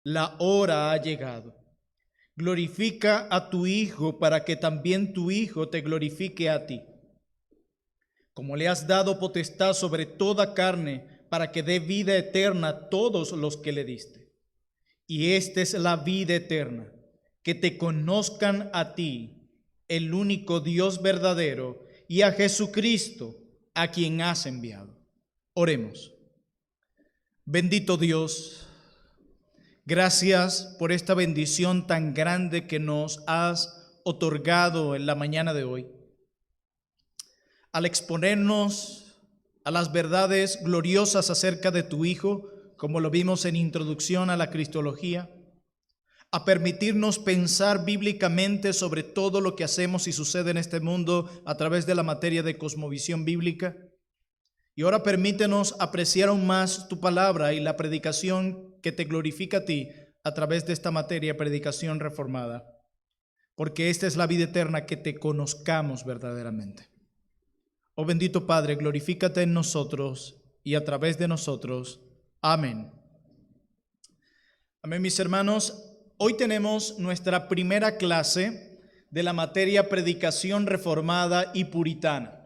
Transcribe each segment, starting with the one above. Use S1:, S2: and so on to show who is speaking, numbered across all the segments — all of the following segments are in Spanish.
S1: La hora ha llegado. Glorifica a tu Hijo para que también tu Hijo te glorifique a ti. Como le has dado potestad sobre toda carne para que dé vida eterna a todos los que le diste. Y esta es la vida eterna, que te conozcan a ti, el único Dios verdadero, y a Jesucristo, a quien has enviado. Oremos. Bendito Dios, gracias por esta bendición tan grande que nos has otorgado en la mañana de hoy. Al exponernos a las verdades gloriosas acerca de tu Hijo, como lo vimos en introducción a la Cristología, a permitirnos pensar bíblicamente sobre todo lo que hacemos y sucede en este mundo a través de la materia de cosmovisión bíblica. Y ahora permítenos apreciar aún más tu palabra y la predicación que te glorifica a ti a través de esta materia, predicación reformada, porque esta es la vida eterna, que te conozcamos verdaderamente. Oh bendito Padre, glorifícate en nosotros y a través de nosotros. Amén. Amén, mis hermanos. Hoy tenemos nuestra primera clase de la materia predicación reformada y puritana.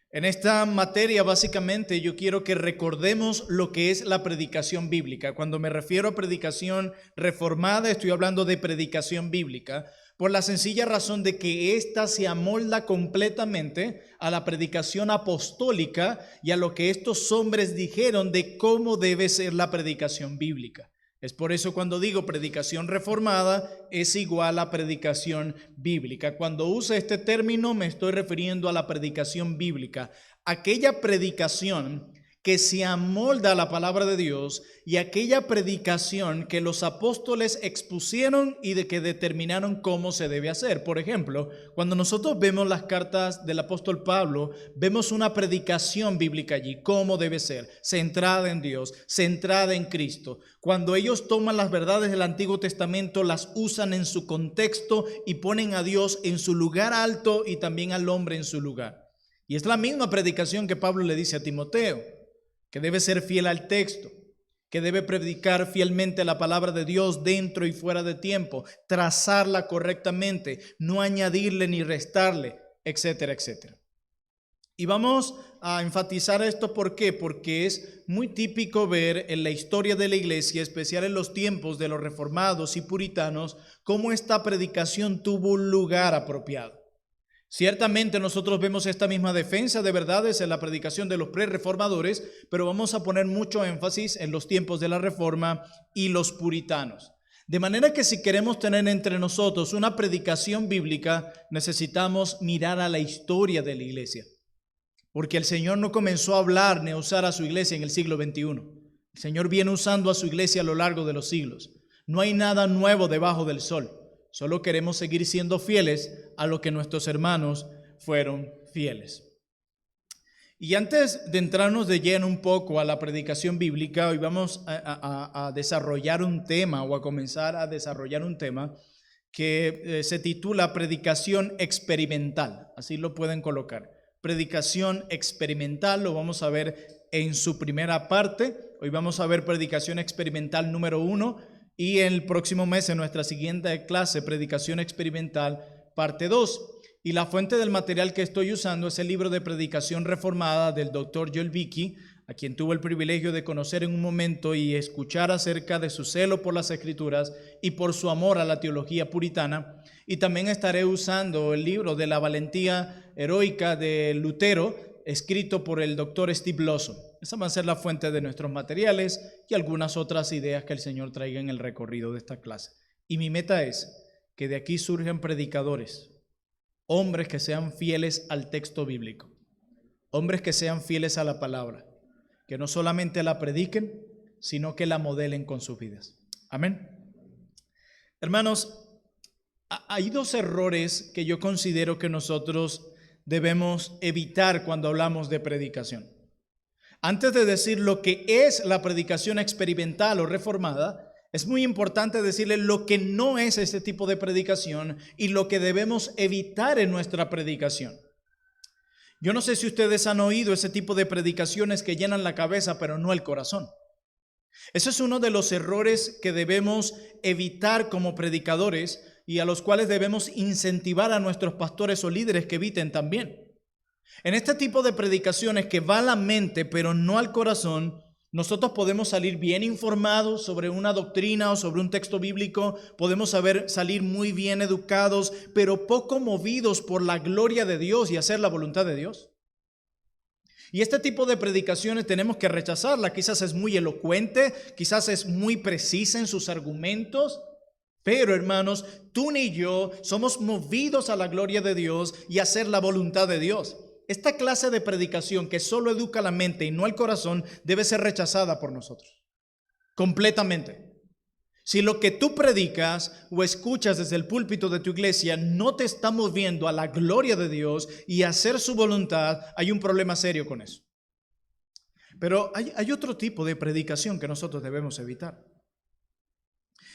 S1: En esta materia, básicamente, yo quiero que recordemos lo que es la predicación bíblica. Cuando me refiero a predicación reformada, estoy hablando de predicación bíblica, por la sencilla razón de que ésta se amolda completamente a la predicación apostólica y a lo que estos hombres dijeron de cómo debe ser la predicación bíblica. Es por eso cuando digo predicación reformada es igual a predicación bíblica. Cuando uso este término me estoy refiriendo a la predicación bíblica, aquella predicación que se amolda a la palabra de Dios y aquella predicación que los apóstoles expusieron y de que determinaron cómo se debe hacer. Por ejemplo, cuando nosotros vemos las cartas del apóstol Pablo, vemos una predicación bíblica allí, cómo debe ser, centrada en Dios, centrada en Cristo. Cuando ellos toman las verdades del Antiguo Testamento, las usan en su contexto y ponen a Dios en su lugar alto y también al hombre en su lugar. Y es la misma predicación que Pablo le dice a Timoteo, que debe ser fiel al texto, que debe predicar fielmente la palabra de Dios dentro y fuera de tiempo, trazarla correctamente, no añadirle ni restarle, etcétera, etcétera. Y vamos a enfatizar esto, ¿por qué? Porque es muy típico ver en la historia de la iglesia, especial en los tiempos de los reformados y puritanos, cómo esta predicación tuvo un lugar apropiado. Ciertamente nosotros vemos esta misma defensa de verdades en la predicación de los prerreformadores, pero vamos a poner mucho énfasis en los tiempos de la Reforma y los puritanos. De manera que si queremos tener entre nosotros una predicación bíblica, necesitamos mirar a la historia de la iglesia. Porque el Señor no comenzó a hablar ni a usar a su iglesia en el siglo XXI. El Señor viene usando a su iglesia a lo largo de los siglos. No hay nada nuevo debajo del sol. Solo queremos seguir siendo fieles a lo que nuestros hermanos fueron fieles. Y antes de entrarnos de lleno un poco a la predicación bíblica, hoy vamos a desarrollar un tema o a comenzar a desarrollar un tema que se titula predicación experimental. Así lo pueden colocar. Predicación experimental, lo vamos a ver en su primera parte. Hoy vamos a ver predicación experimental número 1. Y el próximo mes, en nuestra siguiente clase, predicación experimental, parte 2. Y la fuente del material que estoy usando es el libro de predicación reformada del Dr. Joel Beeke, a quien tuve el privilegio de conocer en un momento y escuchar acerca de su celo por las Escrituras y por su amor a la teología puritana. Y también estaré usando el libro de la valentía heroica de Lutero, escrito por el Dr. Steve Lawson. Esa va a ser la fuente de nuestros materiales y algunas otras ideas que el Señor traiga en el recorrido de esta clase. Y mi meta es que de aquí surjan predicadores, hombres que sean fieles al texto bíblico, hombres que sean fieles a la palabra, que no solamente la prediquen, sino que la modelen con sus vidas. Amén. Hermanos, hay dos errores que yo considero que nosotros debemos evitar cuando hablamos de predicación. Antes de decir lo que es la predicación experimental o reformada, es muy importante decirle lo que no es este tipo de predicación y lo que debemos evitar en nuestra predicación. Yo no sé si ustedes han oído ese tipo de predicaciones que llenan la cabeza pero no el corazón. Ese es uno de los errores que debemos evitar como predicadores y a los cuales debemos incentivar a nuestros pastores o líderes que eviten también. En este tipo de predicaciones que va a la mente pero no al corazón, nosotros podemos salir bien informados sobre una doctrina o sobre un texto bíblico, podemos salir muy bien educados, pero poco movidos por la gloria de Dios y hacer la voluntad de Dios. Y este tipo de predicaciones tenemos que rechazarla. Quizás es muy elocuente, quizás es muy precisa en sus argumentos, pero hermanos, tú ni yo somos movidos a la gloria de Dios y a hacer la voluntad de Dios. Esta clase de predicación que solo educa la mente y no el corazón debe ser rechazada por nosotros, completamente. Si lo que tú predicas o escuchas desde el púlpito de tu iglesia no te está moviendo a la gloria de Dios y a hacer su voluntad, hay un problema serio con eso. Pero hay otro tipo de predicación que nosotros debemos evitar.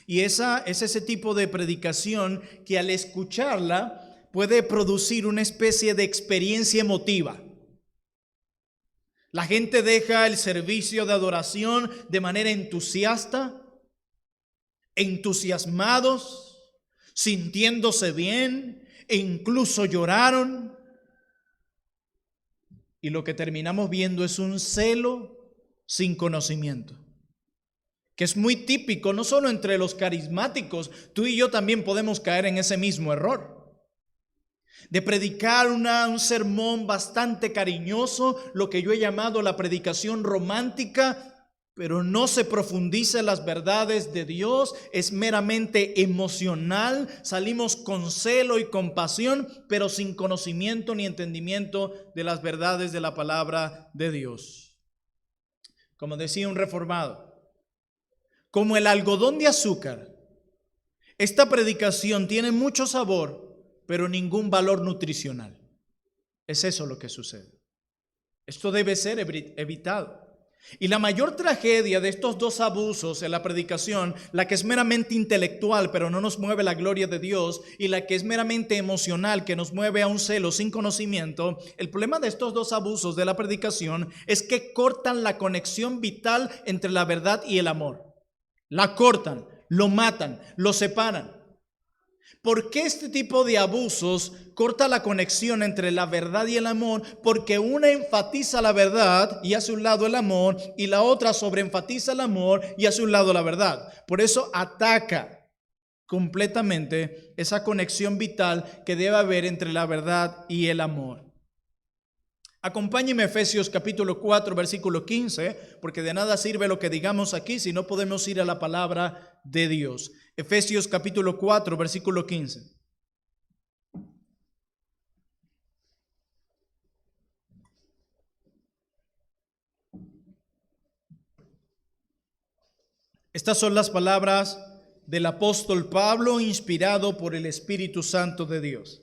S1: Y es ese tipo de predicación que al escucharla puede producir una especie de experiencia emotiva. La gente deja el servicio de adoración de manera entusiasmados, sintiéndose bien, e incluso lloraron. Y lo que terminamos viendo es un celo sin conocimiento, que es muy típico no solo entre los carismáticos, tú y yo también podemos caer en ese mismo error. De predicar un sermón bastante cariñoso, lo que yo he llamado la predicación romántica, pero no se profundiza en las verdades de Dios, es meramente emocional, salimos con celo y compasión, pero sin conocimiento ni entendimiento de las verdades de la palabra de Dios. Como decía un reformado, como el algodón de azúcar, esta predicación tiene mucho sabor, pero ningún valor nutricional. Es eso lo que sucede. Esto debe ser evitado. Y la mayor tragedia de estos dos abusos en la predicación, la que es meramente intelectual pero no nos mueve la gloria de Dios, y la que es meramente emocional que nos mueve a un celo sin conocimiento, el problema de estos dos abusos de la predicación es que cortan la conexión vital entre la verdad y el amor. La cortan, lo matan, lo separan. ¿Por qué este tipo de abusos corta la conexión entre la verdad y el amor? Porque una enfatiza la verdad y hace un lado el amor, y la otra sobreenfatiza el amor y hace un lado la verdad. Por eso ataca completamente esa conexión vital que debe haber entre la verdad y el amor. Acompáñeme a Efesios capítulo 4, versículo 15, porque de nada sirve lo que digamos aquí si no podemos ir a la palabra de Dios. Efesios capítulo 4, versículo 15. Estas son las palabras del apóstol Pablo, inspirado por el Espíritu Santo de Dios.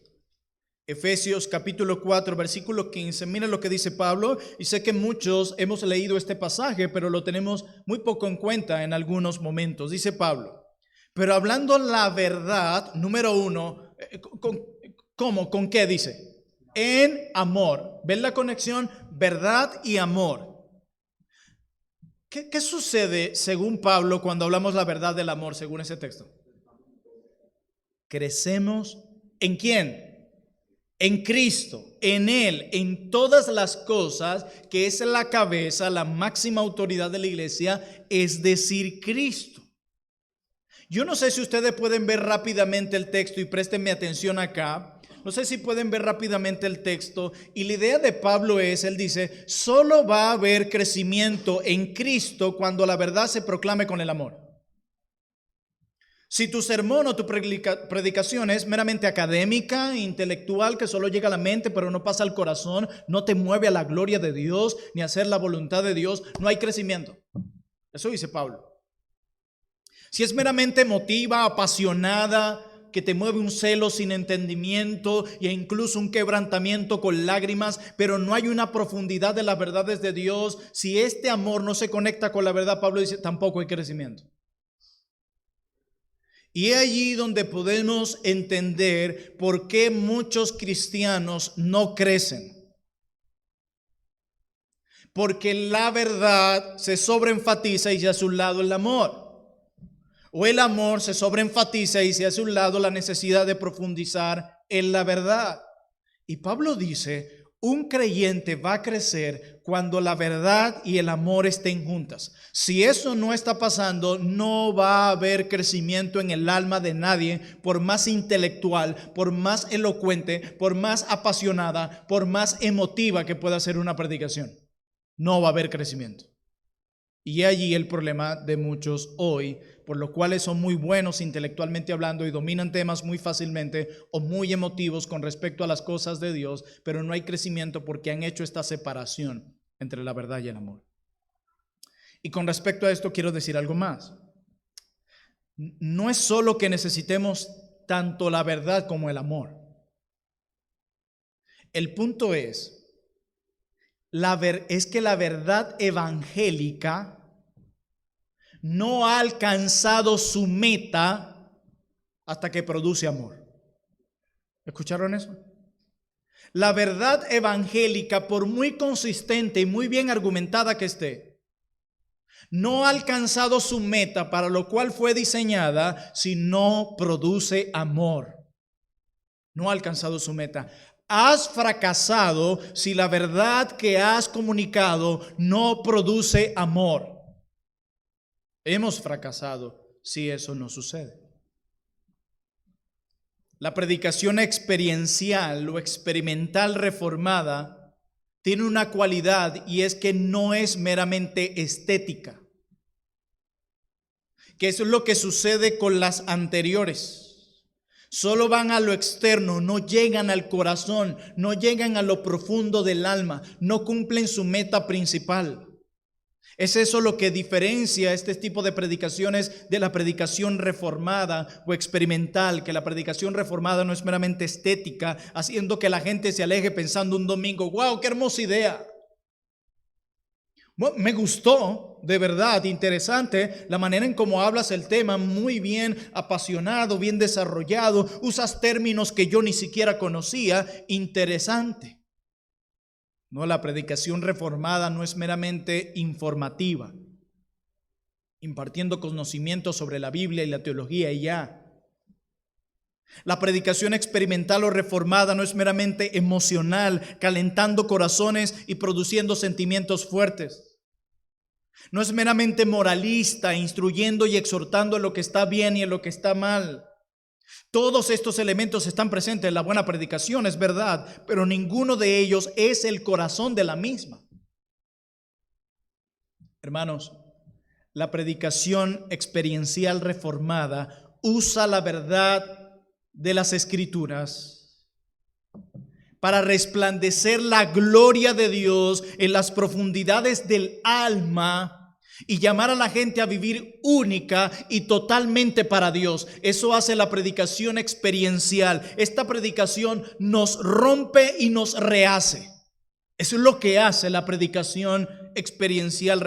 S1: Efesios capítulo 4, versículo 15. Mira lo que dice Pablo, y sé que muchos hemos leído este pasaje, pero lo tenemos muy poco en cuenta en algunos momentos. Dice Pablo, pero hablando la verdad, número uno, ¿cómo? ¿Con qué dice? En amor. ¿Ven la conexión? Verdad y amor. ¿Qué sucede según Pablo cuando hablamos la verdad del amor, según ese texto? Crecemos ¿en quién? En Cristo, en Él, en todas las cosas, que es la cabeza, la máxima autoridad de la iglesia, es decir, Cristo. Yo no sé si ustedes pueden ver rápidamente el texto y préstenme atención acá. No sé si pueden ver rápidamente el texto. Y la idea de Pablo es, él dice, solo va a haber crecimiento en Cristo cuando la verdad se proclame con el amor. Si tu sermón o tu predicación es meramente académica, intelectual, que solo llega a la mente pero no pasa al corazón, no te mueve a la gloria de Dios ni a hacer la voluntad de Dios, no hay crecimiento. Eso dice Pablo. Si es meramente emotiva, apasionada, que te mueve un celo sin entendimiento e incluso un quebrantamiento con lágrimas, pero no hay una profundidad de las verdades de Dios, si este amor no se conecta con la verdad, Pablo dice, tampoco hay crecimiento. Y es allí donde podemos entender por qué muchos cristianos no crecen. porque la verdad se sobreenfatiza y se hace a un lado el amor. O el amor se sobreenfatiza y se hace a un lado la necesidad de profundizar en la verdad. Y Pablo dice, un creyente va a crecer cuando la verdad y el amor estén juntas. Si eso no está pasando, no va a haber crecimiento en el alma de nadie, por más intelectual, por más elocuente, por más apasionada, por más emotiva que pueda ser una predicación. No va a haber crecimiento. Y allí el problema de muchos hoy, por lo cuales son muy buenos intelectualmente hablando y dominan temas muy fácilmente o muy emotivos con respecto a las cosas de Dios, pero no hay crecimiento porque han hecho esta separación entre la verdad y el amor. Y con respecto a esto quiero decir algo más. No es solo que necesitemos tanto la verdad como el amor. El punto es que la verdad evangélica no ha alcanzado su meta hasta que produce amor. ¿Escucharon eso? La verdad evangélica, por muy consistente y muy bien argumentada que esté, no ha alcanzado su meta para lo cual fue diseñada si no produce amor. No ha alcanzado su meta. Has fracasado si la verdad que has comunicado no produce amor. Hemos fracasado si eso no sucede. La predicación experiencial o experimental reformada tiene una cualidad y es que no es meramente estética, que eso es lo que sucede con las anteriores. Solo van a lo externo, no llegan al corazón, no llegan a lo profundo del alma, no cumplen su meta principal. Es eso lo que diferencia este tipo de predicaciones de la predicación reformada o experimental, que la predicación reformada no es meramente estética, haciendo que la gente se aleje pensando un domingo, wow, qué hermosa idea. Bueno, me gustó, de verdad, interesante la manera en cómo hablas el tema, muy bien apasionado, bien desarrollado, usas términos que yo ni siquiera conocía, interesante. No, la predicación reformada no es meramente informativa, impartiendo conocimientos sobre la Biblia y la teología y ya. La predicación experimental o reformada no es meramente emocional, calentando corazones y produciendo sentimientos fuertes. No es meramente moralista, instruyendo y exhortando en lo que está bien y en lo que está mal. Todos estos elementos están presentes en la buena predicación, es verdad, pero ninguno de ellos es el corazón de la misma. Hermanos, la predicación experiencial reformada usa la verdad de las Escrituras para resplandecer la gloria de Dios en las profundidades del alma y llamar a la gente a vivir única y totalmente para Dios. Eso hace la predicación experiencial. Esta predicación nos rompe y nos rehace. Eso es lo que hace la predicación experiencial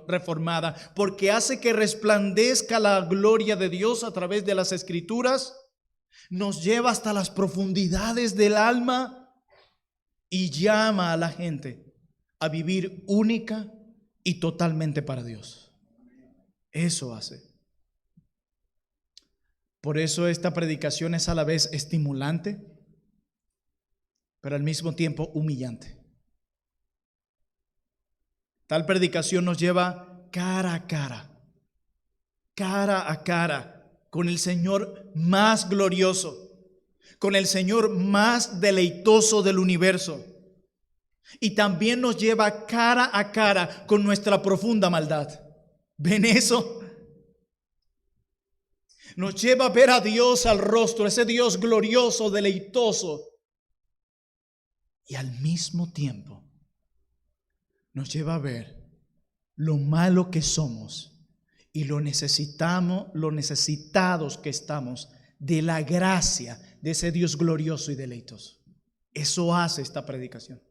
S1: reformada, porque hace que resplandezca la gloria de Dios a través de las Escrituras, nos lleva hasta las profundidades del alma y llama a la gente a vivir única y totalmente para Dios. Eso hace. Por eso esta predicación es a la vez estimulante, pero al mismo tiempo humillante. Tal predicación nos lleva cara a cara con el Señor más glorioso, con el Señor más deleitoso del universo. Y también nos lleva cara a cara con nuestra profunda maldad. ¿Ven eso? Nos lleva a ver a Dios al rostro, ese Dios glorioso, deleitoso. Y al mismo tiempo nos lleva a ver lo malo que somos y lo necesitados que estamos de la gracia de ese Dios glorioso y deleitoso. Eso hace esta predicación.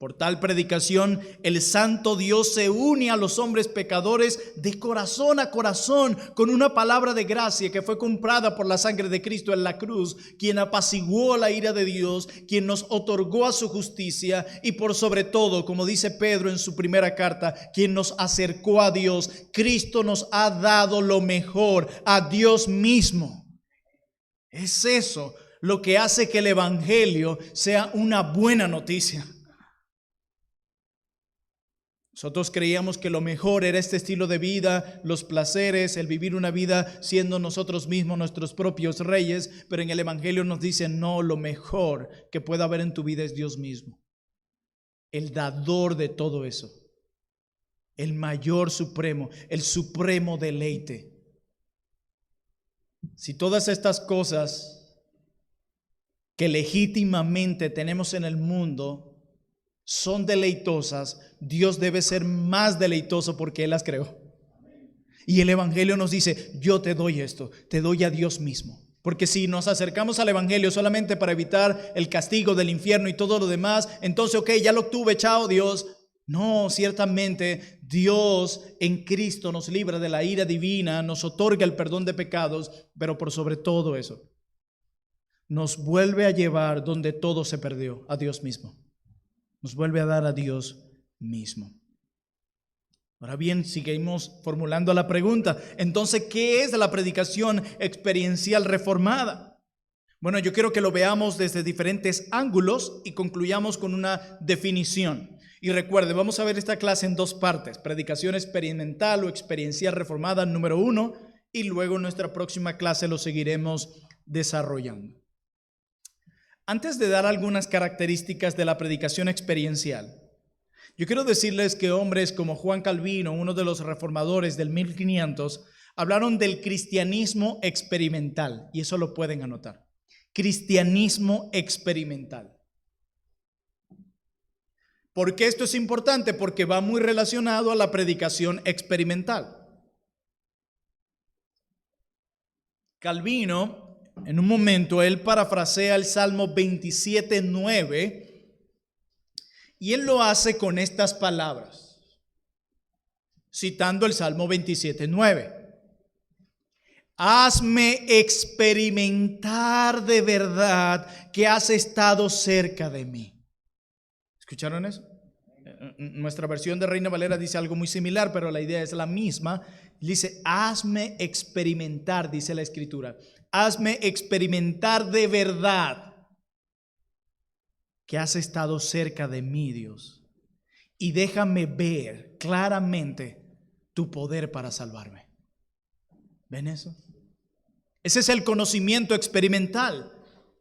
S1: Por tal predicación, el santo Dios se une a los hombres pecadores de corazón a corazón con una palabra de gracia que fue comprada por la sangre de Cristo en la cruz, quien apaciguó la ira de Dios, quien nos otorgó a su justicia y por sobre todo, como dice Pedro en su primera carta, quien nos acercó a Dios. Cristo nos ha dado lo mejor, a Dios mismo. Es eso lo que hace que el evangelio sea una buena noticia. Nosotros creíamos que lo mejor era este estilo de vida, los placeres, el vivir una vida siendo nosotros mismos nuestros propios reyes, pero en el evangelio nos dicen, no, lo mejor que pueda haber en tu vida es Dios mismo, el dador de todo eso, el mayor supremo, el supremo deleite. Si todas estas cosas que legítimamente tenemos en el mundo son deleitosas, Dios debe ser más deleitoso porque Él las creó. Y el evangelio nos dice, yo te doy esto, te doy a Dios mismo. Porque si nos acercamos al evangelio solamente para evitar el castigo del infierno y todo lo demás, entonces, ok, ya lo obtuve, chao Dios. No, ciertamente Dios en Cristo nos libra de la ira divina, nos otorga el perdón de pecados, pero por sobre todo eso, nos vuelve a llevar donde todo se perdió, a Dios mismo. Nos vuelve a dar a Dios mismo. Ahora bien, seguimos formulando la pregunta. Entonces, ¿qué es la predicación experiencial reformada? Bueno, yo quiero que lo veamos desde diferentes ángulos y concluyamos con una definición. Y recuerde, vamos a ver esta clase en dos partes. Predicación experimental o experiencial reformada, número 1, y luego en nuestra próxima clase lo seguiremos desarrollando. Antes de dar algunas características de la predicación experiencial, yo quiero decirles que hombres como Juan Calvino, uno de los reformadores del 1500, hablaron del cristianismo experimental, y eso lo pueden anotar. Cristianismo experimental. ¿Por qué esto es importante? Porque va muy relacionado a la predicación experimental. Calvino, en un momento, él parafrasea el Salmo 27:9 y él lo hace con estas palabras, citando el Salmo 27:9. Hazme experimentar de verdad que has estado cerca de mí. ¿Escucharon eso? Nuestra versión de Reina Valera dice algo muy similar, pero la idea es la misma. Dice, hazme experimentar, dice la Escritura. Hazme experimentar de verdad que has estado cerca de mí, Dios. Y déjame ver claramente tu poder para salvarme. ¿Ven eso? Ese es el conocimiento experimental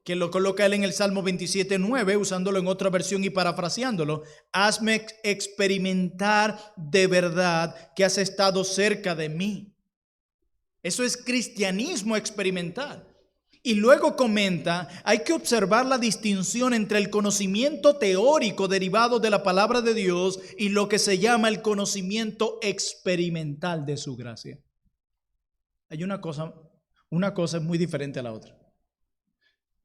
S1: que lo coloca él en el Salmo 27:9, usándolo en otra versión y parafraseándolo. Hazme experimentar de verdad que has estado cerca de mí. Eso es cristianismo experimental. Y luego comenta, hay que observar la distinción entre el conocimiento teórico derivado de la palabra de Dios y lo que se llama el conocimiento experimental de su gracia. Hay una cosa es muy diferente a la otra.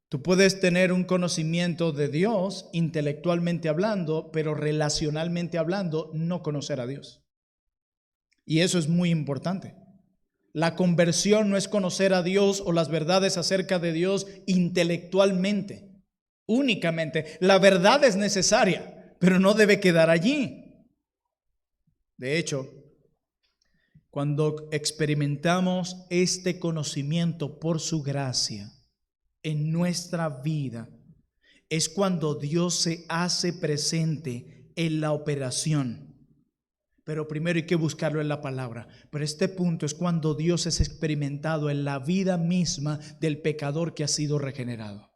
S1: Tú puedes tener un conocimiento de Dios intelectualmente hablando, pero relacionalmente hablando, no conocer a Dios. Y eso es muy importante. La conversión no es conocer a Dios o las verdades acerca de Dios intelectualmente, únicamente. La verdad es necesaria, pero no debe quedar allí. De hecho, cuando experimentamos este conocimiento por su gracia en nuestra vida, es cuando Dios se hace presente en la operación. Pero primero hay que buscarlo en la palabra. Pero este punto es cuando Dios es experimentado en la vida misma del pecador que ha sido regenerado.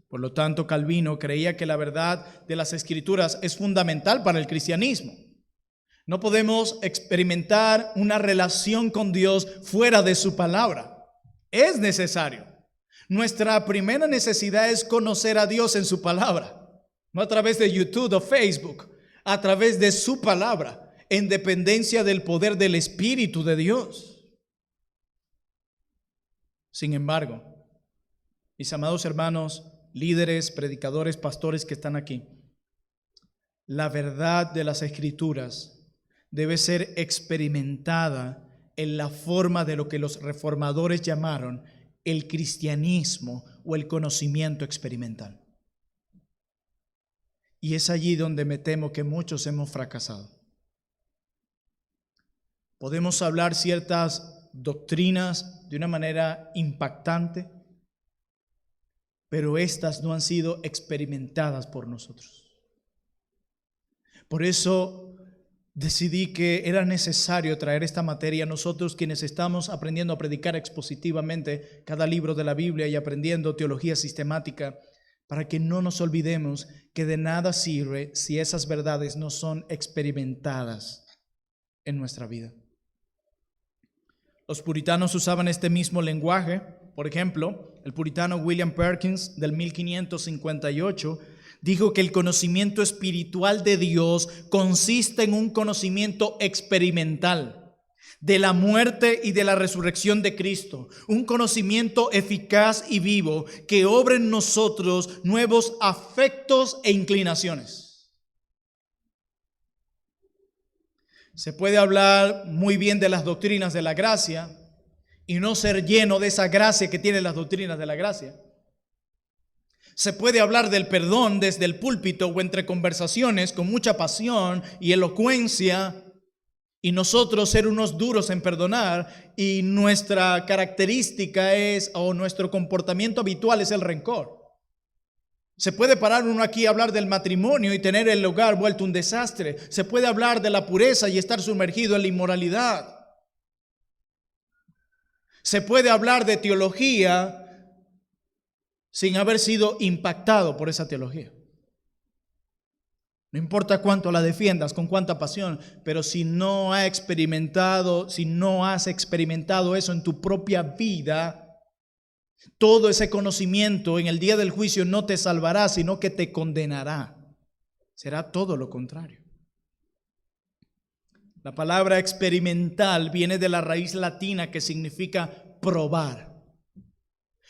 S1: Por lo tanto, Calvino creía que la verdad de las Escrituras es fundamental para el cristianismo. No podemos experimentar una relación con Dios fuera de su palabra. Es necesario. Nuestra primera necesidad es conocer a Dios en su palabra. No a través de YouTube o Facebook. A través de su palabra, en dependencia del poder del Espíritu de Dios. Sin embargo, mis amados hermanos, líderes, predicadores, pastores que están aquí, La verdad de las Escrituras debe ser experimentada en la forma de lo que los reformadores llamaron el cristianismo o el conocimiento experimental. Y es allí donde me temo que muchos hemos fracasado. Podemos hablar ciertas doctrinas de una manera impactante, pero estas no han sido experimentadas por nosotros. Por eso decidí que era necesario traer esta materia a nosotros quienes estamos aprendiendo a predicar expositivamente cada libro de la Biblia y aprendiendo teología sistemática, para que no nos olvidemos que de nada sirve si esas verdades no son experimentadas en nuestra vida. Los puritanos usaban este mismo lenguaje. Por ejemplo, el puritano William Perkins del 1558 dijo que el conocimiento espiritual de Dios consiste en un conocimiento experimental de la muerte y de la resurrección de Cristo, un conocimiento eficaz y vivo que obra en nosotros nuevos afectos e inclinaciones. Se puede hablar muy bien de las doctrinas de la gracia y no ser lleno de esa gracia que tienen las doctrinas de la gracia. Se puede hablar del perdón desde el púlpito o entre conversaciones con mucha pasión y elocuencia, y nosotros ser unos duros en perdonar, y nuestra característica es, o nuestro comportamiento habitual es el rencor. Se puede parar uno aquí a hablar del matrimonio y tener el hogar vuelto un desastre. Se puede hablar de la pureza y estar sumergido en la inmoralidad. Se puede hablar de teología sin haber sido impactado por esa teología. No importa cuánto la defiendas, con cuánta pasión, pero si no has experimentado eso en tu propia vida, todo ese conocimiento en el día del juicio no te salvará, sino que te condenará. Será todo lo contrario. La palabra experimental viene de la raíz latina que significa probar.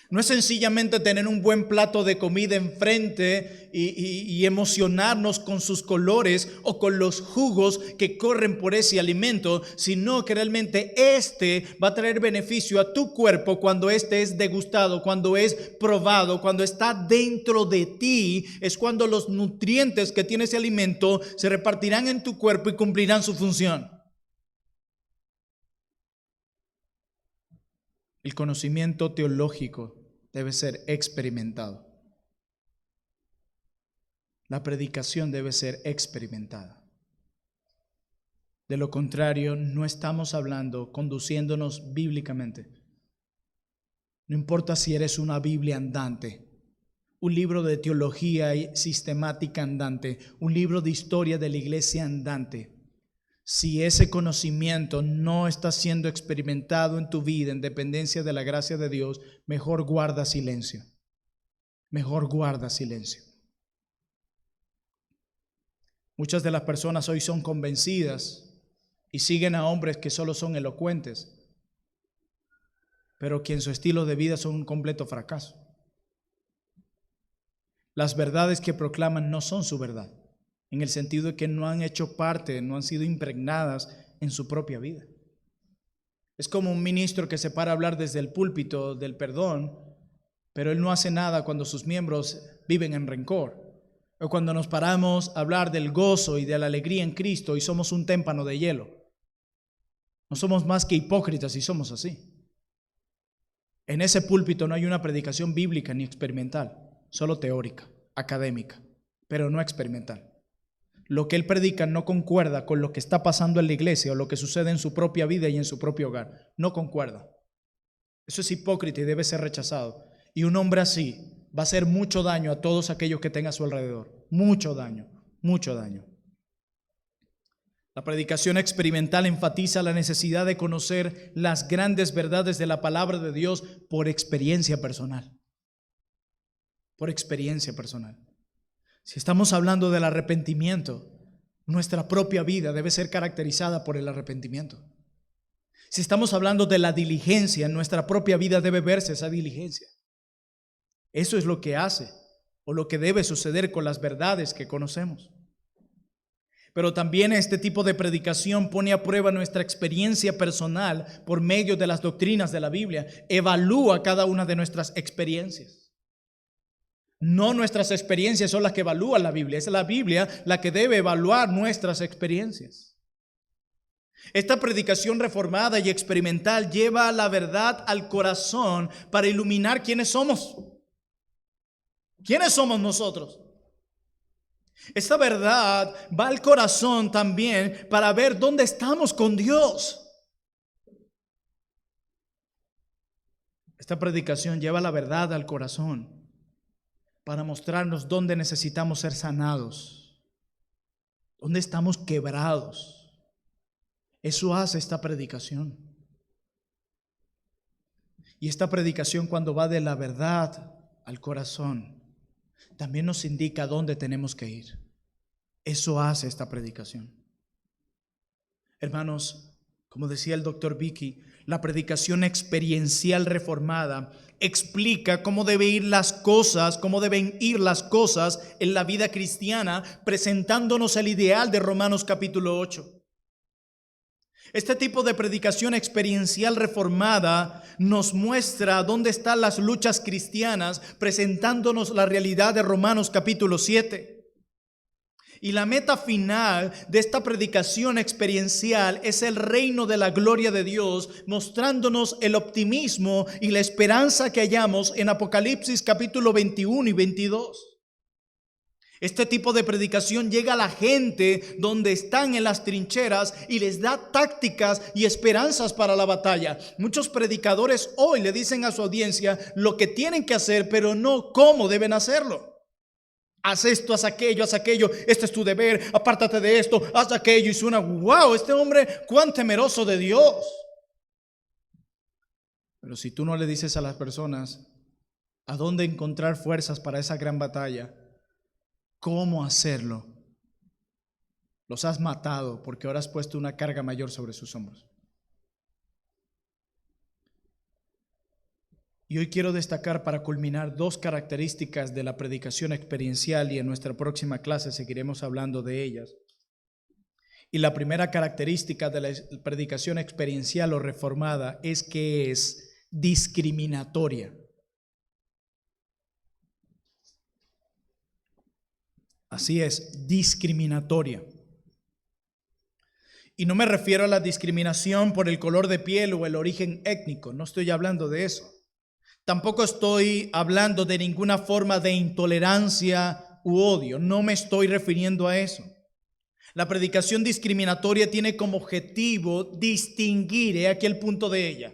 S1: No es sencillamente tener un buen plato de comida enfrente y emocionarnos con sus colores o con los jugos que corren por ese alimento, sino que realmente va a traer beneficio a tu cuerpo cuando es degustado, cuando es probado, cuando está dentro de ti. Es cuando los nutrientes que tiene ese alimento se repartirán en tu cuerpo y cumplirán su función. El conocimiento teológico debe ser experimentado. La predicación debe ser experimentada. De lo contrario, no estamos conduciéndonos bíblicamente. No importa si eres una Biblia andante, un libro de teología sistemática andante, un libro de historia de la iglesia andante. Si ese conocimiento no está siendo experimentado en tu vida en dependencia de la gracia de Dios, mejor guarda silencio. Mejor guarda silencio. Muchas de las personas hoy son convencidas y siguen a hombres que solo son elocuentes, pero que en su estilo de vida son un completo fracaso. Las verdades que proclaman no son su verdad, en el sentido de que no han hecho parte, no han sido impregnadas en su propia vida. Es como un ministro que se para a hablar desde el púlpito del perdón, pero él no hace nada cuando sus miembros viven en rencor. O cuando nos paramos a hablar del gozo y de la alegría en Cristo y somos un témpano de hielo. No somos más que hipócritas y somos así. En ese púlpito no hay una predicación bíblica ni experimental, solo teórica, académica, pero no experimental. Lo que él predica no concuerda con lo que está pasando en la iglesia o lo que sucede en su propia vida y en su propio hogar. No concuerda. Eso es hipócrita y debe ser rechazado. Y un hombre así va a hacer mucho daño a todos aquellos que tenga a su alrededor. Mucho daño, mucho daño. La predicación experimental enfatiza la necesidad de conocer las grandes verdades de la palabra de Dios por experiencia personal. Por experiencia personal. Si estamos hablando del arrepentimiento, nuestra propia vida debe ser caracterizada por el arrepentimiento. Si estamos hablando de la diligencia, nuestra propia vida debe verse esa diligencia. Eso es lo que hace o lo que debe suceder con las verdades que conocemos. Pero también este tipo de predicación pone a prueba nuestra experiencia personal por medio de las doctrinas de la Biblia. Evalúa cada una de nuestras experiencias. No nuestras experiencias son las que evalúan la Biblia, es la Biblia la que debe evaluar nuestras experiencias. Esta predicación reformada y experimental lleva la verdad al corazón para iluminar quiénes somos. ¿Quiénes somos nosotros? Esta verdad va al corazón también para ver dónde estamos con Dios. Esta predicación lleva la verdad al corazón para mostrarnos dónde necesitamos ser sanados, dónde estamos quebrados. Eso hace esta predicación. Y esta predicación, cuando va de la verdad al corazón, también nos indica a dónde tenemos que ir. Eso hace esta predicación. Hermanos, como decía el doctor Vicky, la predicación experiencial reformada explica cómo deben ir las cosas en la vida cristiana, presentándonos el ideal de Romanos capítulo 8. Este tipo de predicación experiencial reformada nos muestra dónde están las luchas cristianas, presentándonos la realidad de Romanos capítulo 7. Y la meta final de esta predicación experiencial es el reino de la gloria de Dios, mostrándonos el optimismo y la esperanza que hallamos en Apocalipsis capítulo 21 y 22. Este tipo de predicación llega a la gente donde están en las trincheras y les da tácticas y esperanzas para la batalla. Muchos predicadores hoy le dicen a su audiencia lo que tienen que hacer, pero no cómo deben hacerlo. Haz esto, haz aquello, este es tu deber, apártate de esto, haz aquello. Y suena, wow, este hombre cuán temeroso de Dios. Pero si tú no le dices a las personas a dónde encontrar fuerzas para esa gran batalla, cómo hacerlo, los has matado porque ahora has puesto una carga mayor sobre sus hombros. Y hoy quiero destacar para culminar dos características de la predicación experiencial, y en nuestra próxima clase seguiremos hablando de ellas. Y la primera característica de la predicación experiencial o reformada es que es discriminatoria. Así es, discriminatoria. Y no me refiero a la discriminación por el color de piel o el origen étnico, no estoy hablando de eso. Tampoco estoy hablando de ninguna forma de intolerancia u odio, no me estoy refiriendo a eso. La predicación discriminatoria tiene como objetivo distinguir, aquí el punto de ella,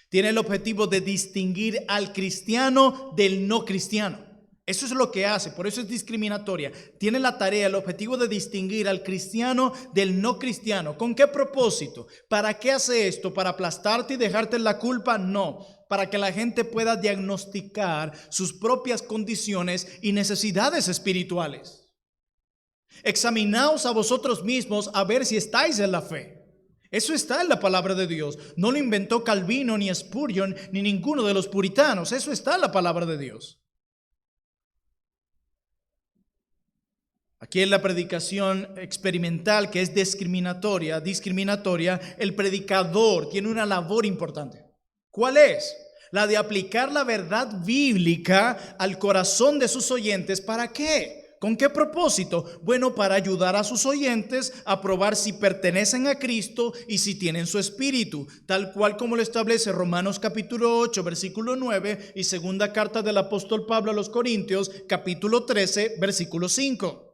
S1: tiene el objetivo de distinguir al cristiano del no cristiano. Eso es lo que hace, por eso es discriminatoria. Tiene la tarea, el objetivo de distinguir al cristiano del no cristiano. ¿Con qué propósito? ¿Para qué hace esto? ¿Para aplastarte y dejarte en la culpa? No, para que la gente pueda diagnosticar sus propias condiciones y necesidades espirituales. Examinaos a vosotros mismos a ver si estáis en la fe. Eso está en la palabra de Dios. No lo inventó Calvino, ni Spurgeon, ni ninguno de los puritanos. Eso está en la palabra de Dios. Aquí en la predicación experimental, que es discriminatoria, el predicador tiene una labor importante. ¿Cuál es? La de aplicar la verdad bíblica al corazón de sus oyentes. ¿Para qué? ¿Con qué propósito? Bueno, para ayudar a sus oyentes a probar si pertenecen a Cristo y si tienen su espíritu, tal cual como lo establece Romanos capítulo 8, versículo 9 y segunda carta del apóstol Pablo a los Corintios, capítulo 13, versículo 5.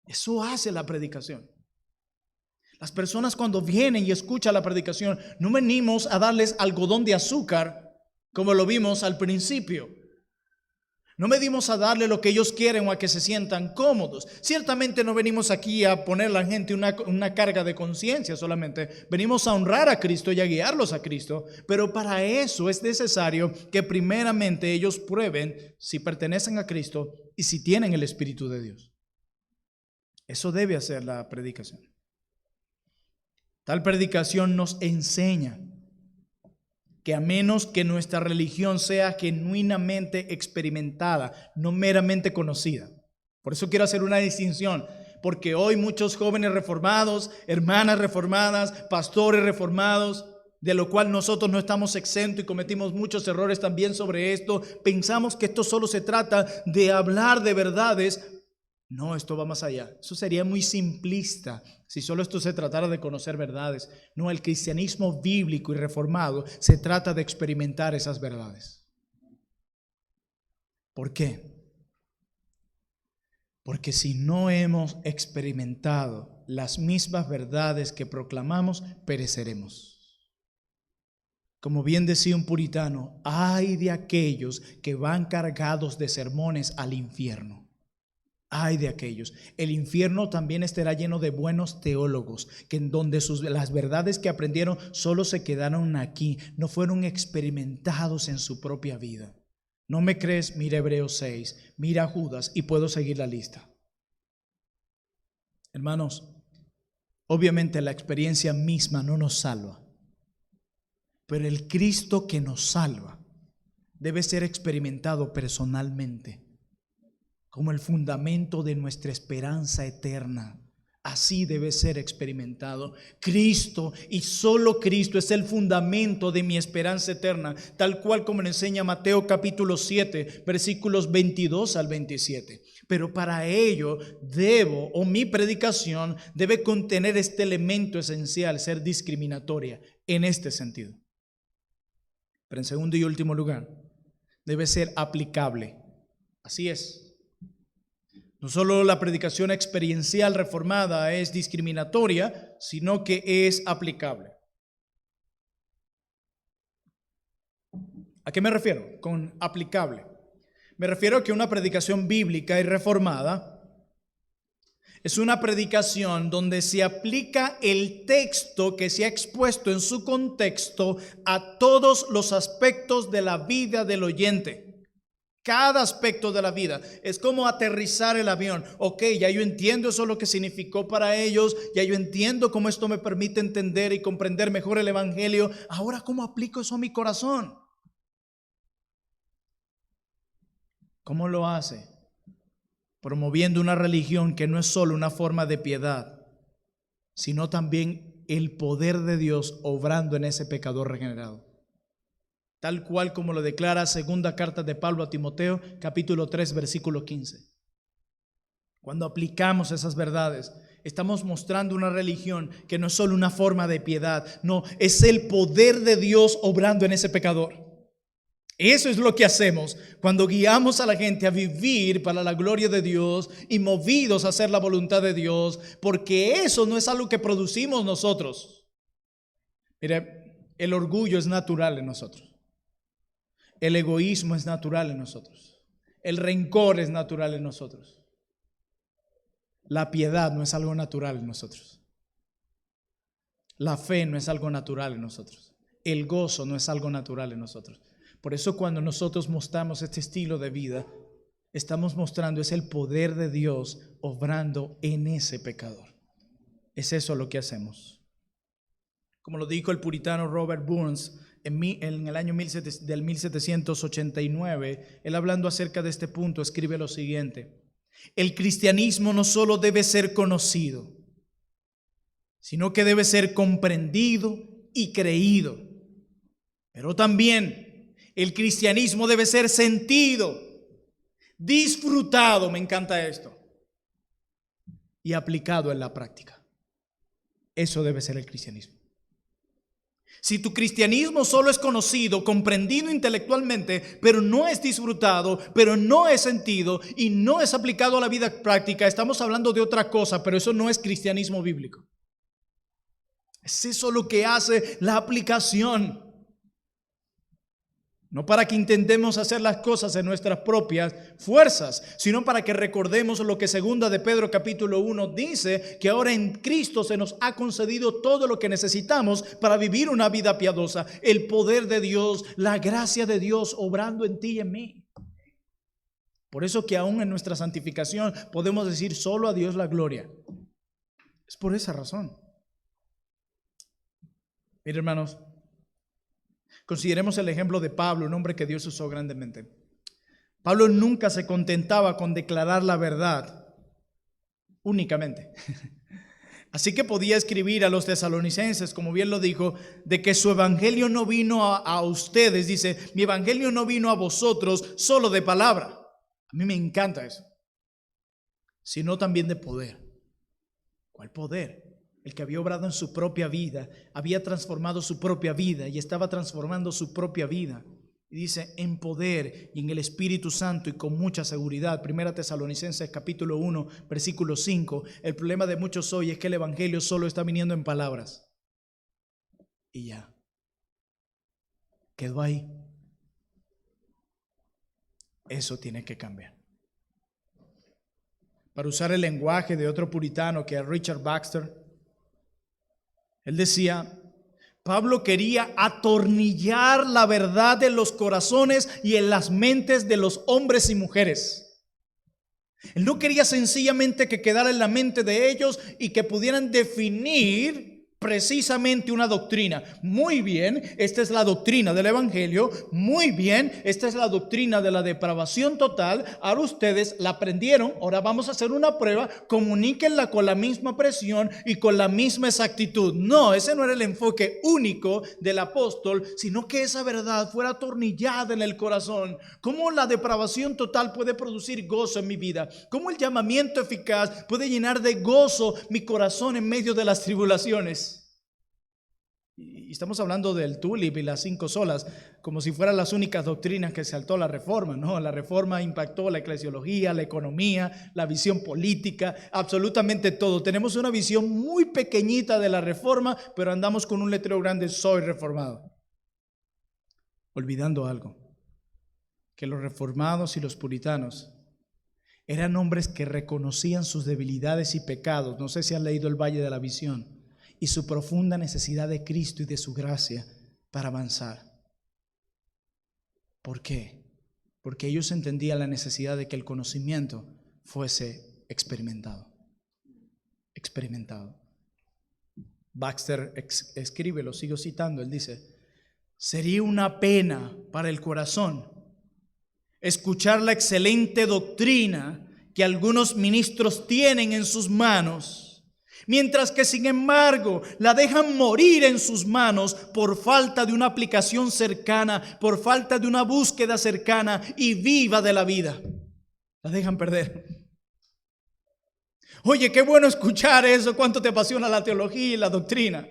S1: Eso hace la predicación. Las personas cuando vienen y escuchan la predicación, no venimos a darles algodón de azúcar como lo vimos al principio. No venimos a darle lo que ellos quieren o a que se sientan cómodos. Ciertamente no venimos aquí a poner a la gente una carga de conciencia solamente. Venimos a honrar a Cristo y a guiarlos a Cristo. Pero para eso es necesario que primeramente ellos prueben si pertenecen a Cristo y si tienen el Espíritu de Dios. Eso debe hacer la predicación. Tal predicación nos enseña que a menos que nuestra religión sea genuinamente experimentada, no meramente conocida. Por eso quiero hacer una distinción, porque hoy muchos jóvenes reformados, hermanas reformadas, pastores reformados, de lo cual nosotros no estamos exentos y cometimos muchos errores también sobre esto, pensamos que esto solo se trata de hablar de verdades. No, esto va más allá. Eso sería muy simplista si solo esto se tratara de conocer verdades. No, el cristianismo bíblico y reformado se trata de experimentar esas verdades. ¿Por qué? Porque si no hemos experimentado las mismas verdades que proclamamos, pereceremos. Como bien decía un puritano, ay de aquellos que van cargados de sermones al infierno. Ay de aquellos. El infierno también estará lleno de buenos teólogos, que en donde las verdades que aprendieron solo se quedaron aquí, no fueron experimentados en su propia vida. ¿No me crees? Mira Hebreos 6, mira Judas y puedo seguir la lista. Hermanos, obviamente la experiencia misma no nos salva, pero el Cristo que nos salva debe ser experimentado personalmente como el fundamento de nuestra esperanza eterna. Así debe ser experimentado. Cristo y solo Cristo es el fundamento de mi esperanza eterna, tal cual como le enseña Mateo capítulo 7, versículos 22 al 27. Pero para ello mi predicación debe contener este elemento esencial, ser discriminatoria en este sentido. Pero en segundo y último lugar, debe ser aplicable. Así es. No solo la predicación experiencial reformada es discriminatoria, sino que es aplicable. ¿A qué me refiero con aplicable? Me refiero a que una predicación bíblica y reformada es una predicación donde se aplica el texto que se ha expuesto en su contexto a todos los aspectos de la vida del oyente. Cada aspecto de la vida. Es como aterrizar el avión. Ok, ya yo entiendo eso lo que significó para ellos. Ya yo entiendo cómo esto me permite entender y comprender mejor el evangelio. Ahora, ¿cómo aplico eso a mi corazón? ¿Cómo lo hace? Promoviendo una religión que no es solo una forma de piedad, sino también el poder de Dios obrando en ese pecador regenerado. Tal cual como lo declara segunda carta de Pablo a Timoteo, capítulo 3, versículo 15. Cuando aplicamos esas verdades, estamos mostrando una religión que no es solo una forma de piedad, no, es el poder de Dios obrando en ese pecador. Eso es lo que hacemos cuando guiamos a la gente a vivir para la gloria de Dios y movidos a hacer la voluntad de Dios, porque eso no es algo que producimos nosotros. Mire, el orgullo es natural en nosotros. El egoísmo es natural en nosotros. El rencor es natural en nosotros. La piedad no es algo natural en nosotros. La fe no es algo natural en nosotros. El gozo no es algo natural en nosotros. Por eso cuando nosotros mostramos este estilo de vida, estamos mostrando es el poder de Dios obrando en ese pecador. Es eso lo que hacemos. Como lo dijo el puritano Robert Burns en el año 1789, él hablando acerca de este punto, escribe lo siguiente: el cristianismo no solo debe ser conocido, sino que debe ser comprendido y creído. Pero también el cristianismo debe ser sentido, disfrutado, me encanta esto, y aplicado en la práctica. Eso debe ser el cristianismo. Si tu cristianismo solo es conocido, comprendido intelectualmente, pero no es disfrutado, pero no es sentido y no es aplicado a la vida práctica, estamos hablando de otra cosa, pero eso no es cristianismo bíblico. Es eso lo que hace la aplicación. No para que intentemos hacer las cosas en nuestras propias fuerzas, sino para que recordemos lo que segunda de Pedro capítulo 1 dice, que ahora en Cristo se nos ha concedido todo lo que necesitamos para vivir una vida piadosa. El poder de Dios, la gracia de Dios obrando en ti y en mí. Por eso que aún en nuestra santificación podemos decir solo a Dios la gloria. Es por esa razón. Miren, hermanos, consideremos el ejemplo de Pablo, un hombre que Dios usó grandemente. Pablo nunca se contentaba con declarar la verdad, únicamente. Así que podía escribir a los tesalonicenses, como bien lo dijo, de que su evangelio no vino a ustedes. Dice, mi evangelio no vino a vosotros solo de palabra. A mí me encanta eso. Sino también de poder. ¿Cuál poder? El que había obrado en su propia vida, había transformado su propia vida y estaba transformando su propia vida. Y dice, en poder y en el Espíritu Santo y con mucha seguridad. Primera Tesalonicenses capítulo 1, versículo 5. El problema de muchos hoy es que el evangelio solo está viniendo en palabras. Y ya. Quedó ahí. Eso tiene que cambiar. Para usar el lenguaje de otro puritano que es Richard Baxter, él decía, Pablo quería atornillar la verdad en los corazones y en las mentes de los hombres y mujeres. Él no quería sencillamente que quedara en la mente de ellos y que pudieran definir precisamente una doctrina. Muy bien, esta es la doctrina del evangelio. Muy bien, esta es la doctrina de la depravación total. Ahora ustedes la aprendieron. Ahora vamos a hacer una prueba. Comuníquenla con la misma presión y con la misma exactitud. No, ese no era el enfoque único del apóstol, sino que esa verdad fuera atornillada en el corazón. ¿Cómo la depravación total puede producir gozo en mi vida? ¿Cómo el llamamiento eficaz puede llenar de gozo mi corazón en medio de las tribulaciones? Y estamos hablando del tulip y las 5 solas, como si fueran las únicas doctrinas que saltó la reforma. No, la reforma impactó la eclesiología, la economía, la visión política, absolutamente todo. Tenemos una visión muy pequeñita de la reforma, pero andamos con un letrero grande, soy reformado. Olvidando algo, que los reformados y los puritanos eran hombres que reconocían sus debilidades y pecados. No sé si han leído El Valle de la Visión. Y su profunda necesidad de Cristo y de su gracia para avanzar. ¿Por qué? Porque ellos entendían la necesidad de que el conocimiento fuese experimentado. Baxter escribe, lo sigo citando, él dice, sería una pena para el corazón escuchar la excelente doctrina que algunos ministros tienen en sus manos, mientras que sin embargo la dejan morir en sus manos por falta de una aplicación cercana, por falta de una búsqueda cercana y viva de la vida. La dejan perder. Oye, qué bueno escuchar eso, cuánto te apasiona la teología y la doctrina.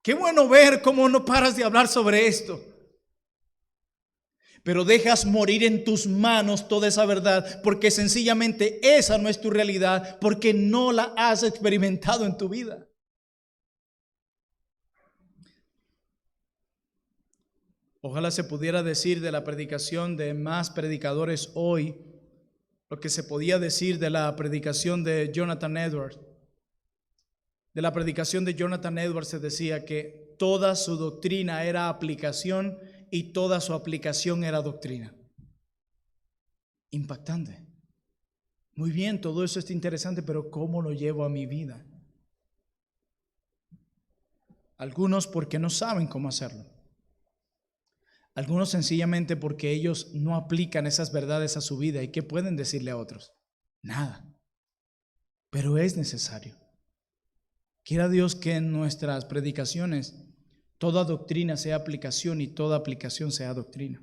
S1: Qué bueno ver cómo no paras de hablar sobre esto. Pero dejas morir en tus manos toda esa verdad porque sencillamente esa no es tu realidad, porque no la has experimentado en tu vida. Ojalá se pudiera decir de la predicación de más predicadores hoy lo que se podía decir de la predicación de Jonathan Edwards. De la predicación de Jonathan Edwards se decía que toda su doctrina era aplicación y toda su aplicación era doctrina. Impactante. Muy bien, todo eso es interesante, pero ¿cómo lo llevo a mi vida? Algunos porque no saben cómo hacerlo. Algunos sencillamente porque ellos no aplican esas verdades a su vida. ¿Y qué pueden decirle a otros? Nada. Pero es necesario. Quiera Dios que en nuestras predicaciones toda doctrina sea aplicación y toda aplicación sea doctrina.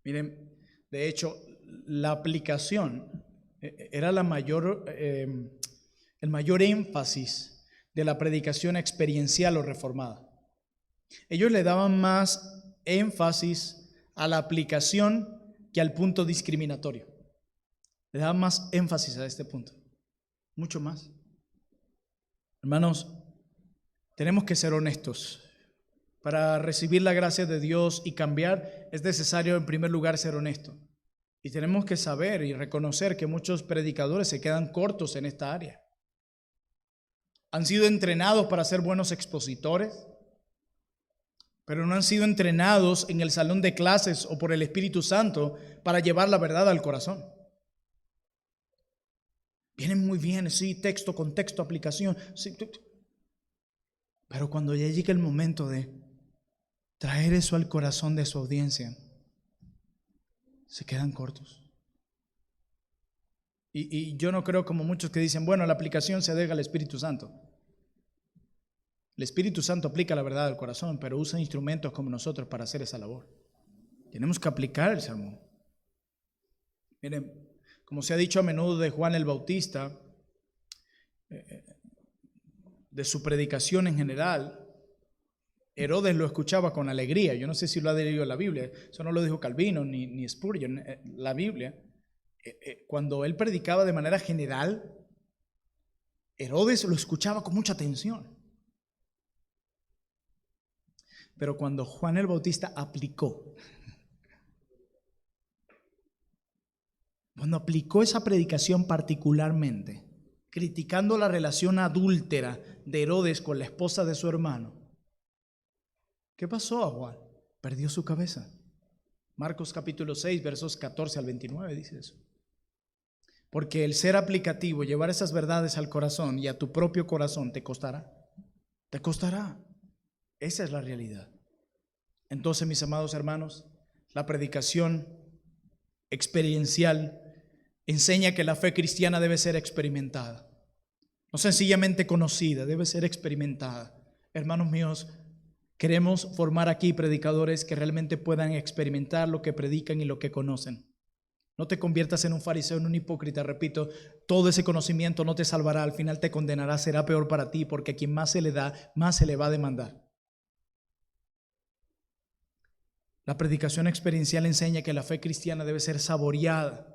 S1: Miren, de hecho, la aplicación era el mayor énfasis de la predicación experiencial o reformada. Ellos le daban más énfasis a la aplicación que al punto discriminatorio. Le daban más énfasis a este punto, mucho más. Hermanos, tenemos que ser honestos. Para recibir la gracia de Dios y cambiar, es necesario en primer lugar ser honesto. Y tenemos que saber y reconocer que muchos predicadores se quedan cortos en esta área. Han sido entrenados para ser buenos expositores, pero no han sido entrenados en el salón de clases o por el Espíritu Santo para llevar la verdad al corazón. Vienen muy bien, sí, texto, contexto, aplicación, sí, pero cuando ya llegue el momento de traer eso al corazón de su audiencia, se quedan cortos. Y yo no creo como muchos que dicen, bueno, la aplicación se deja al Espíritu Santo. El Espíritu Santo aplica la verdad al corazón, pero usa instrumentos como nosotros para hacer esa labor. Tenemos que aplicar el sermón. Miren, como se ha dicho a menudo de Juan el Bautista, de su predicación en general, Herodes lo escuchaba con alegría. Yo no sé si lo ha leído en la Biblia, eso no lo dijo Calvino ni Spurgeon, la Biblia. Cuando él predicaba de manera general, Herodes lo escuchaba con mucha atención. Pero cuando Juan el Bautista cuando aplicó esa predicación particularmente, criticando la relación adúltera de Herodes con la esposa de su hermano, ¿qué pasó a Juan? Perdió su cabeza. Marcos capítulo 6, versos 14 al 29 dice eso. Porque el ser aplicativo, llevar esas verdades al corazón y a tu propio corazón te costará. Te costará. Esa es la realidad. Entonces, mis amados hermanos, la predicación experiencial enseña que la fe cristiana debe ser experimentada. No sencillamente conocida, debe ser experimentada. Hermanos míos, queremos formar aquí predicadores que realmente puedan experimentar lo que predican y lo que conocen. No te conviertas en un fariseo, en un hipócrita. Repito, todo ese conocimiento no te salvará, al final te condenará, será peor para ti, porque a quien más se le da, más se le va a demandar. La predicación experiencial enseña que la fe cristiana debe ser saboreada,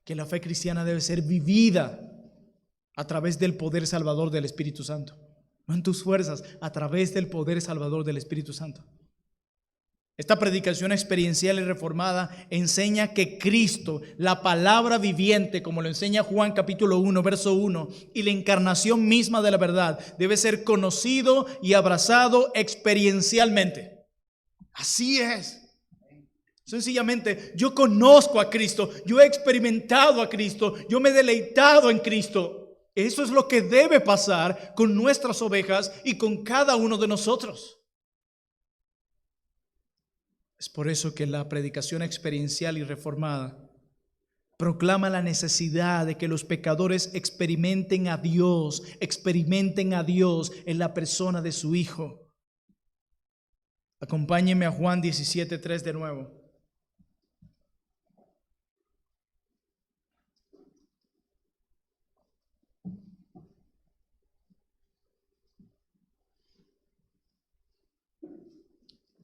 S1: que la fe cristiana debe ser vivida a través del poder salvador del Espíritu Santo. No en tus fuerzas, a través del poder salvador del Espíritu Santo. Esta predicación experiencial y reformada enseña que Cristo, la palabra viviente, como lo enseña Juan capítulo 1, verso 1, y la encarnación misma de la verdad, debe ser conocido y abrazado experiencialmente. Así es. Sencillamente, yo conozco a Cristo, yo he experimentado a Cristo, yo me he deleitado en Cristo. Eso es lo que debe pasar con nuestras ovejas y con cada uno de nosotros. Es por eso que la predicación experiencial y reformada proclama la necesidad de que los pecadores experimenten a Dios en la persona de su Hijo. Acompáñenme a Juan 17:3 de nuevo.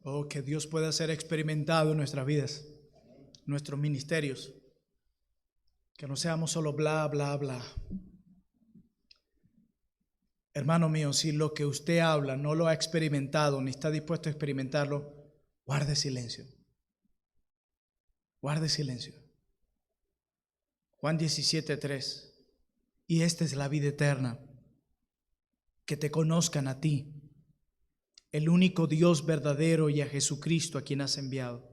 S1: Oh, que Dios pueda ser experimentado en nuestras vidas, nuestros ministerios. Que no seamos solo bla, bla, bla. Hermano mío, si lo que usted habla no lo ha experimentado ni está dispuesto a experimentarlo, guarde silencio. Guarde silencio. Juan 17:3. Y esta es la vida eterna, que te conozcan a ti, el único Dios verdadero, y a Jesucristo a quien has enviado.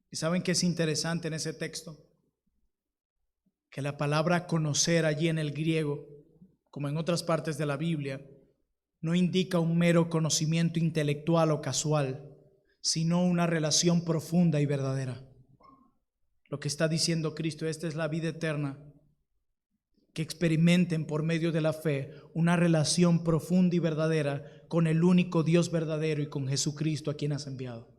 S1: ¿Y saben qué es interesante en ese texto? Que la palabra conocer allí en el griego, como en otras partes de la Biblia, no indica un mero conocimiento intelectual o casual, sino una relación profunda y verdadera. Lo que está diciendo Cristo, esta es la vida eterna, que experimenten por medio de la fe una relación profunda y verdadera con el único Dios verdadero y con Jesucristo a quien has enviado.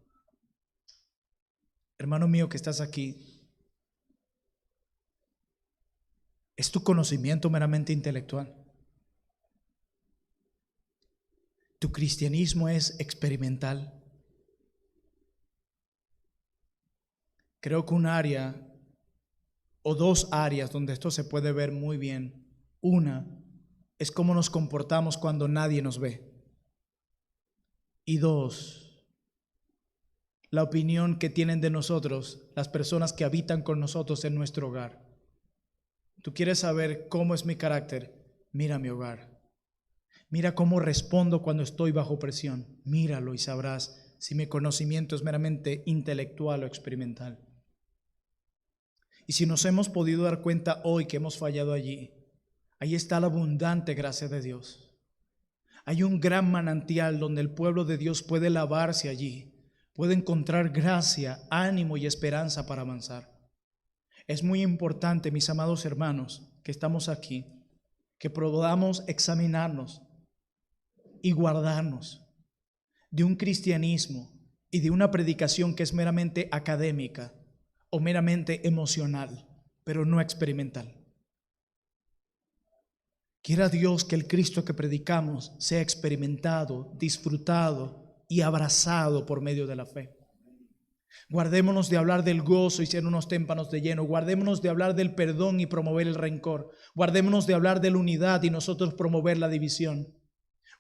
S1: Hermano mío que estás aquí, ¿es tu conocimiento meramente intelectual? ¿Tu cristianismo es experimental? Creo que un área o dos áreas donde esto se puede ver muy bien. Una es cómo nos comportamos cuando nadie nos ve. Y dos, la opinión que tienen de nosotros las personas que habitan con nosotros en nuestro hogar. ¿Tú quieres saber cómo es mi carácter? Mira mi hogar. Mira cómo respondo cuando estoy bajo presión. Míralo y sabrás si mi conocimiento es meramente intelectual o experimental. Y si nos hemos podido dar cuenta hoy que hemos fallado allí, ahí está la abundante gracia de Dios. Hay un gran manantial donde el pueblo de Dios puede lavarse allí, puede encontrar gracia, ánimo y esperanza para avanzar. Es muy importante, mis amados hermanos, que estamos aquí, que podamos examinarnos y guardarnos de un cristianismo y de una predicación que es meramente académica o meramente emocional, pero no experimental. Quiera Dios que el Cristo que predicamos sea experimentado, disfrutado y abrazado por medio de la fe. Guardémonos de hablar del gozo y ser unos témpanos de lleno. Guardémonos de hablar del perdón y promover el rencor. Guardémonos de hablar de la unidad y nosotros promover la división.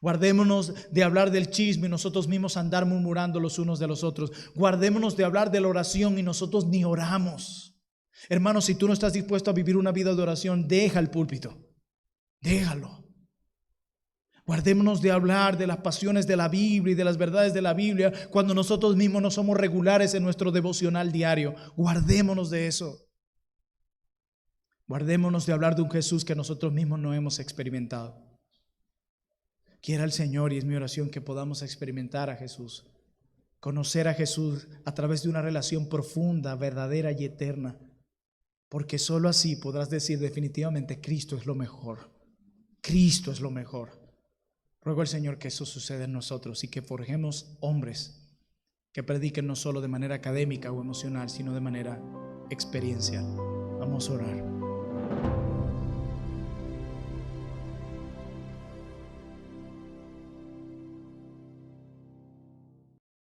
S1: Guardémonos de hablar del chisme y nosotros mismos andar murmurando los unos de los otros. Guardémonos de hablar de la oración y nosotros ni oramos. Hermanos, si tú no estás dispuesto a vivir una vida de oración, deja el púlpito. Déjalo. Guardémonos de hablar de las pasiones de la Biblia y de las verdades de la Biblia cuando nosotros mismos no somos regulares en nuestro devocional diario. Guardémonos de eso. Guardémonos de hablar de un Jesús que nosotros mismos no hemos experimentado. Quiera el Señor, y es mi oración, que podamos experimentar a Jesús, conocer a Jesús a través de una relación profunda, verdadera y eterna, porque solo así podrás decir definitivamente: Cristo es lo mejor. Cristo es lo mejor. Ruego al Señor que eso suceda en nosotros y que forjemos hombres que prediquen no solo de manera académica o emocional, sino de manera experiencial. Vamos a orar.